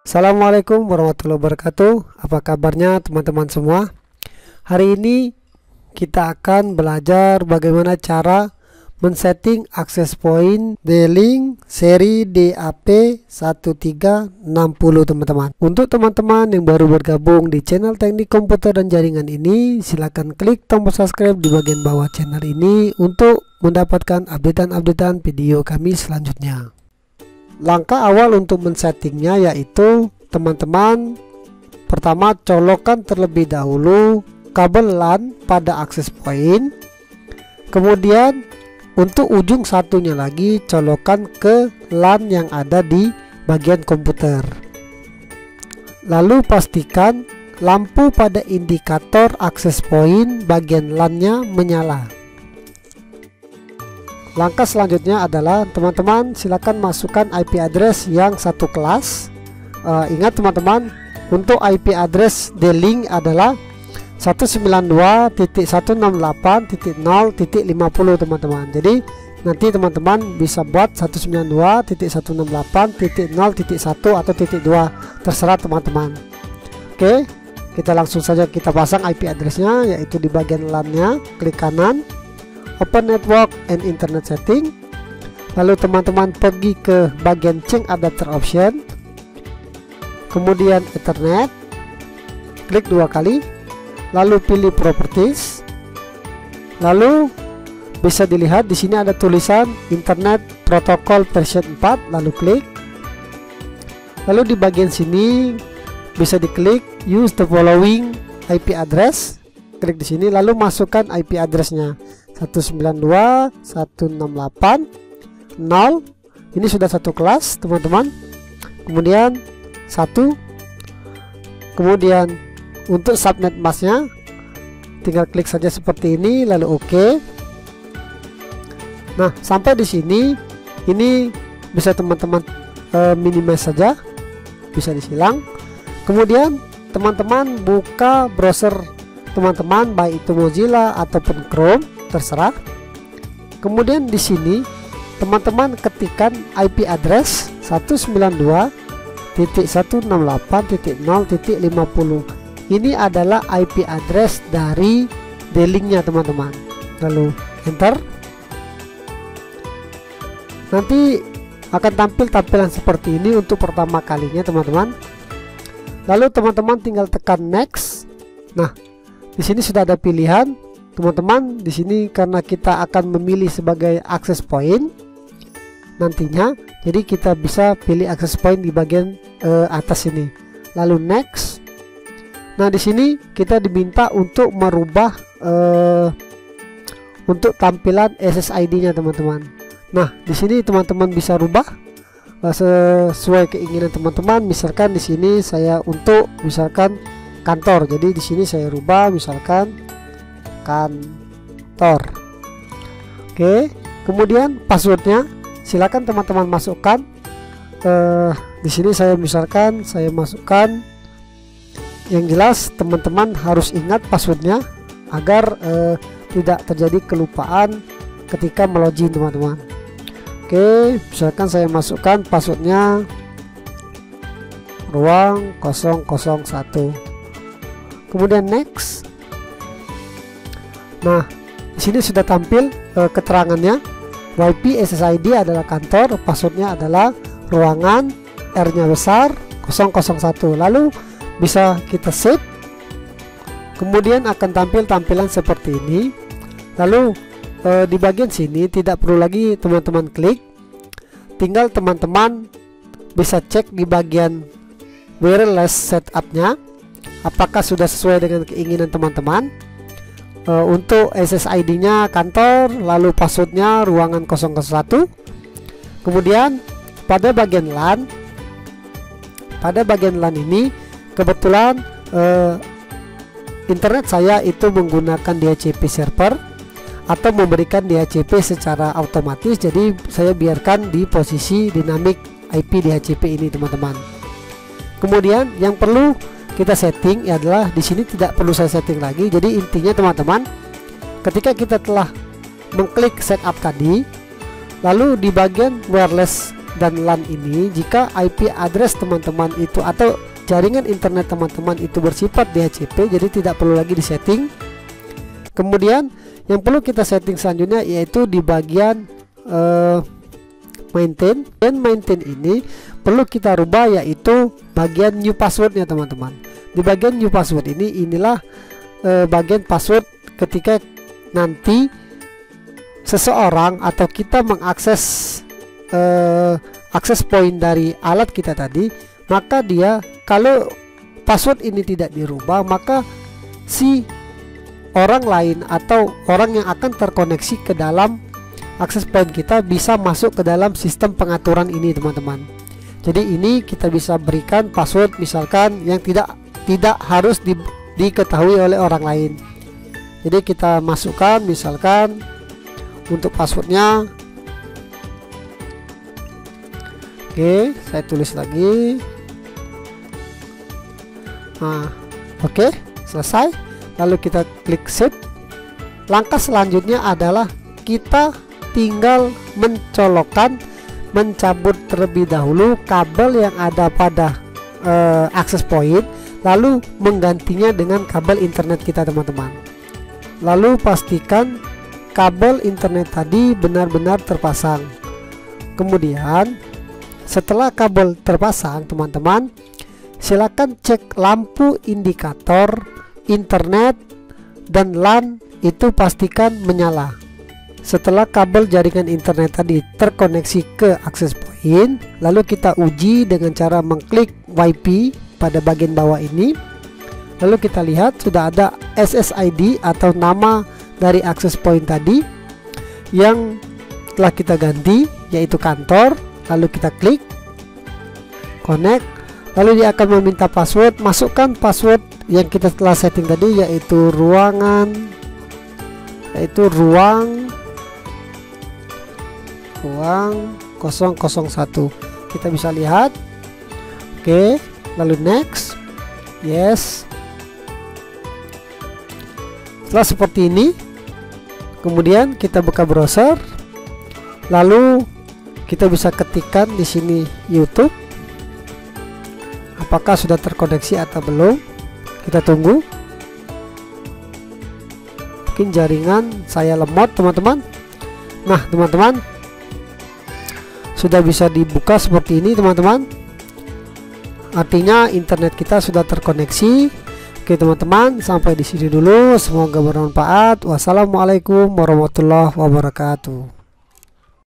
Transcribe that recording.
Assalamualaikum warahmatullahi wabarakatuh. Apa kabarnya teman-teman semua? Hari ini kita akan belajar bagaimana cara men-setting access point D-Link seri DAP1360 teman-teman. Untuk teman-teman yang baru bergabung di channel teknik komputer dan jaringan ini, silakan klik tombol subscribe di bagian bawah channel ini untuk mendapatkan updatean-updatean video kami selanjutnya. Langkah awal untuk men-settingnya yaitu teman-teman pertama colokkan terlebih dahulu kabel LAN pada access point. Kemudian untuk ujung satunya lagi colokkan ke LAN yang ada di bagian komputer. Lalu pastikan lampu pada indikator access point bagian LAN-nya menyala. Langkah selanjutnya adalah teman-teman silakan masukkan IP address yang satu kelas. Ingat teman-teman, untuk IP address D-Link adalah 192.168.0.50 teman-teman. Jadi nanti teman-teman bisa buat 192.168.0.1 atau .2, terserah teman-teman. Oke, kita langsung saja kita pasang IP addressnya, yaitu di bagian LAN-nya, klik kanan, Open Network and Internet Setting. Lalu teman-teman pergi ke bagian Change Adapter Option, kemudian Ethernet, klik 2 kali, lalu pilih Properties. Lalu bisa dilihat di sini ada tulisan Internet Protocol version 4, lalu klik. Lalu di bagian sini bisa diklik Use the following IP address, klik di sini lalu masukkan IP addressnya 192.168.0. Ini sudah satu kelas teman-teman. Kemudian 1. Kemudian untuk subnet masknya tinggal klik saja seperti ini lalu OK. Nah, sampai di sini ini bisa teman-teman minimize saja, bisa disilang. Kemudian teman-teman buka browser teman-teman, baik itu Mozilla ataupun Chrome, terserah. Kemudian di sini teman-teman ketikkan IP address 192.168.0.50. Ini adalah IP address dari D-Link-nya teman-teman. Lalu enter. Nanti akan tampil tampilan seperti ini untuk pertama kalinya teman-teman. Lalu teman-teman tinggal tekan next. Nah, di sini sudah ada pilihan teman-teman. Di sini karena kita akan memilih sebagai access point nantinya, jadi kita bisa pilih access point di bagian atas ini. Lalu next. Nah, di sini kita diminta untuk merubah untuk tampilan SSID-nya teman-teman. Nah, di sini teman-teman bisa rubah sesuai keinginan teman-teman. Misalkan di sini saya untuk misalkan kantor, jadi di sini saya rubah misalkan kantor. Oke, kemudian passwordnya silakan teman-teman masukkan. Di sini saya misalkan saya masukkan, yang jelas teman-teman harus ingat passwordnya agar tidak terjadi kelupaan ketika melogin teman-teman. Oke, misalkan saya masukkan passwordnya ruang 001. Kemudian next. Nah, di sini sudah tampil keterangannya. WiFi SSID adalah kantor, passwordnya adalah ruangan, R-nya besar 001. Lalu bisa kita save. Kemudian akan tampil tampilan seperti ini. Lalu di bagian sini tidak perlu lagi teman-teman klik. Tinggal teman-teman bisa cek di bagian wireless setup-nya apakah sudah sesuai dengan keinginan teman-teman. Untuk SSID-nya kantor, lalu passwordnya ruangan 001. Kemudian pada bagian LAN ini kebetulan internet saya itu menggunakan DHCP server atau memberikan DHCP secara otomatis, jadi saya biarkan di posisi dynamic IP DHCP ini teman-teman. Kemudian yang perlu kita setting adalah di sini tidak perlu saya setting lagi. Jadi intinya teman-teman, ketika kita telah mengklik setup tadi, lalu di bagian wireless dan LAN ini, jika IP address teman-teman itu atau jaringan internet teman-teman itu bersifat DHCP, jadi tidak perlu lagi disetting. Kemudian yang perlu kita setting selanjutnya yaitu di bagian maintain. Dan maintain ini perlu kita rubah yaitu bagian new passwordnya teman-teman. Di bagian new password ini, inilah bagian password ketika nanti seseorang atau kita mengakses akses point dari alat kita tadi, maka dia, kalau password ini tidak dirubah, maka si orang lain atau orang yang akan terkoneksi ke dalam akses point kita bisa masuk ke dalam sistem pengaturan ini teman-teman. Jadi ini kita bisa berikan password misalkan yang tidak harus diketahui oleh orang lain. Jadi kita masukkan misalkan untuk passwordnya, oke, saya tulis lagi. Nah, oke, selesai. Lalu kita klik save. Langkah selanjutnya adalah kita tinggal mencabut terlebih dahulu kabel yang ada pada access point, lalu menggantinya dengan kabel internet kita teman-teman. Lalu pastikan kabel internet tadi benar-benar terpasang. Kemudian setelah kabel terpasang teman-teman, silakan cek lampu indikator internet dan LAN itu pastikan menyala. Setelah kabel jaringan internet tadi terkoneksi ke access point, lalu kita uji dengan cara mengklik WiFi pada bagian bawah ini. Lalu kita lihat sudah ada SSID atau nama dari access point tadi yang telah kita ganti, yaitu kantor. Lalu kita klik connect, lalu dia akan meminta password. Masukkan password yang kita telah setting tadi, yaitu ruang 001. Kita bisa lihat. Oke, lalu next, yes. Setelah seperti ini, kemudian kita buka browser, lalu kita bisa ketikkan di sini YouTube. Apakah sudah terkoneksi atau belum? Kita tunggu. Mungkin jaringan saya lemot teman-teman. Nah teman-teman, sudah bisa dibuka seperti ini teman-teman. Artinya internet kita sudah terkoneksi. Oke teman-teman, sampai di sini dulu. Semoga bermanfaat. Wassalamualaikum warahmatullahi wabarakatuh.